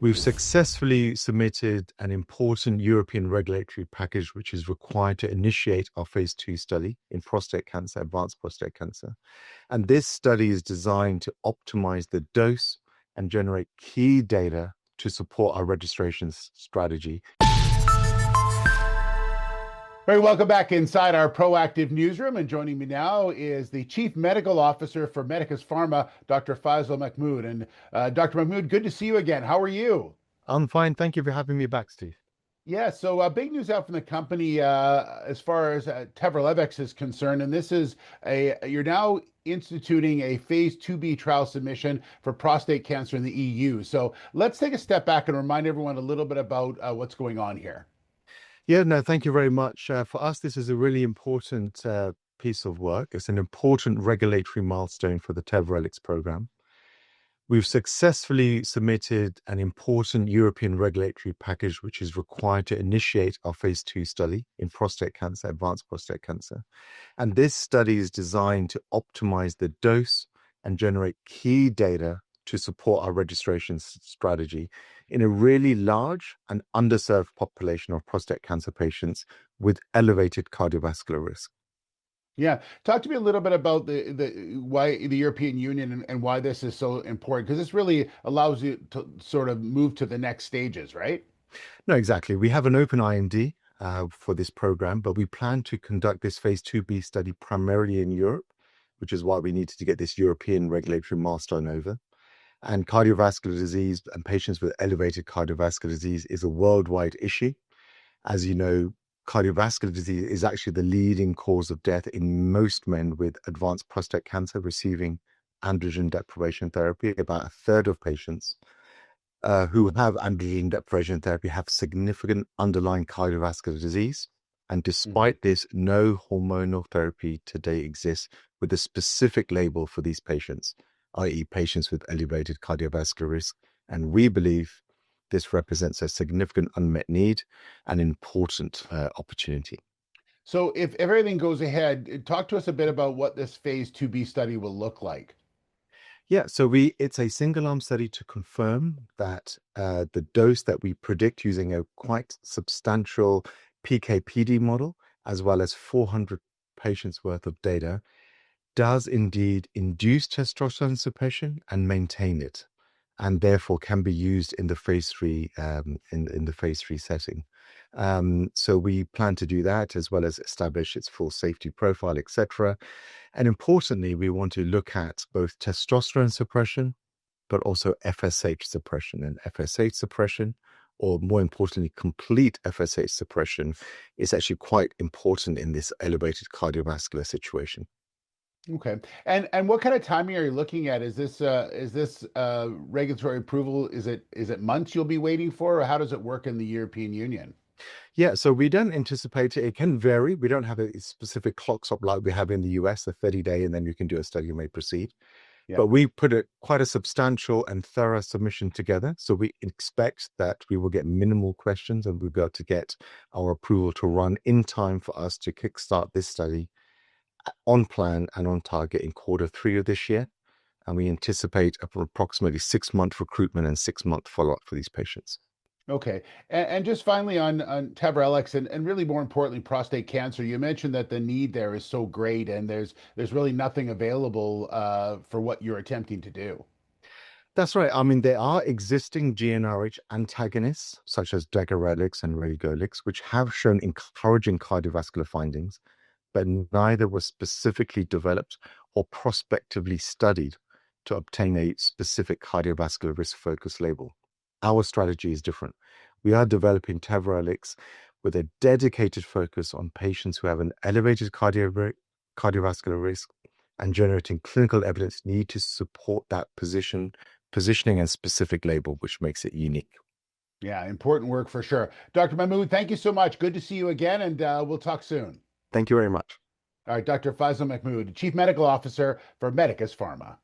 We've successfully submitted an important European regulatory package, which is required to initiate our phase 2 study in prostate cancer, advanced prostate cancer. And this study is designed to optimize the dose and generate key data to support our registration strategy. Very welcome back inside our proactive newsroom. And joining me now is the Chief Medical Officer for Medicus Pharma, Dr. Faisal Mehmud. And Dr. Mehmud, good to see you again. How are you? I'm fine. Thank you for having me back, Steve. Yeah, so big news out from the company as far as Teverelix is concerned. And this is you're now instituting a phase 2B trial submission for prostate cancer in the EU. So let's take a step back and remind everyone a little bit about what's going on here. Yeah, no, thank you very much. For us, this is a really important piece of work. It's an important regulatory milestone for the Teverelix program. We've successfully submitted an important European regulatory package, which is required to initiate our phase 2 study in prostate cancer, advanced prostate cancer. And this study is designed to optimize the dose and generate key data to support our registration strategy in a really large and underserved population of prostate cancer patients with elevated cardiovascular risk. Yeah, talk to me a little bit about the why the European Union and why this is so important, because this really allows you to sort of move to the next stages, right? No, exactly. We have an open IND for this program, but we plan to conduct this phase 2B study primarily in Europe, which is why we needed to get this European regulatory milestone over. And cardiovascular disease and patients with elevated cardiovascular disease is a worldwide issue. As you know, cardiovascular disease is actually the leading cause of death in most men with advanced prostate cancer receiving androgen deprivation therapy. About a third of patients who have androgen deprivation therapy have significant underlying cardiovascular disease. And despite this, no hormonal therapy today exists with a specific label for these patients, i.e. patients with elevated cardiovascular risk. And we believe this represents a significant unmet need and important opportunity. So if everything goes ahead, talk to us a bit about what this phase 2B study will look like. Yeah, so it's a single arm study to confirm that the dose that we predict using a quite substantial PK/PD model, as well as 400 patients worth of data, does indeed induce testosterone suppression and maintain it, and therefore can be used in the phase 3 in the phase 3 setting. So we plan to do that, as well as establish its full safety profile, etc. And importantly, we want to look at both testosterone suppression, but also FSH suppression. And FSH suppression, or more importantly, complete FSH suppression, is actually quite important in this elevated cardiovascular situation. Okay. And what kind of timing are you looking at? Is this regulatory approval? Is it months you'll be waiting for, or how does it work in the European Union? Yeah, so we don't anticipate it. It can vary. We don't have a specific clock stop like we have in the US, a 30-day, and then you can do a study, you may proceed. Yeah. But we put quite a substantial and thorough submission together. So we expect that we will get minimal questions and we'll be able to get our approval to run in time for us to kickstart this study on plan and on target in Q3 of this year. And we anticipate approximately 6-month recruitment and 6-month follow-up for these patients. Okay. And just finally on Teverelix and really more importantly, prostate cancer, you mentioned that the need there is so great and there's really nothing available for what you're attempting to do. That's right. I mean, there are existing GnRH antagonists such as Teverelix and Registrational, which have shown encouraging cardiovascular findings, but neither was specifically developed or prospectively studied to obtain a specific cardiovascular risk focus label. Our strategy is different. We are developing Teverelix with a dedicated focus on patients who have an elevated cardiovascular risk and generating clinical evidence need to support that positioning and specific label, which makes it unique. Yeah, important work for sure. Dr. Mehmud, thank you so much. Good to see you again, and we'll talk soon. Thank you very much. All right, Dr. Faisal Mehmud, Chief Medical Officer for Medicus Pharma.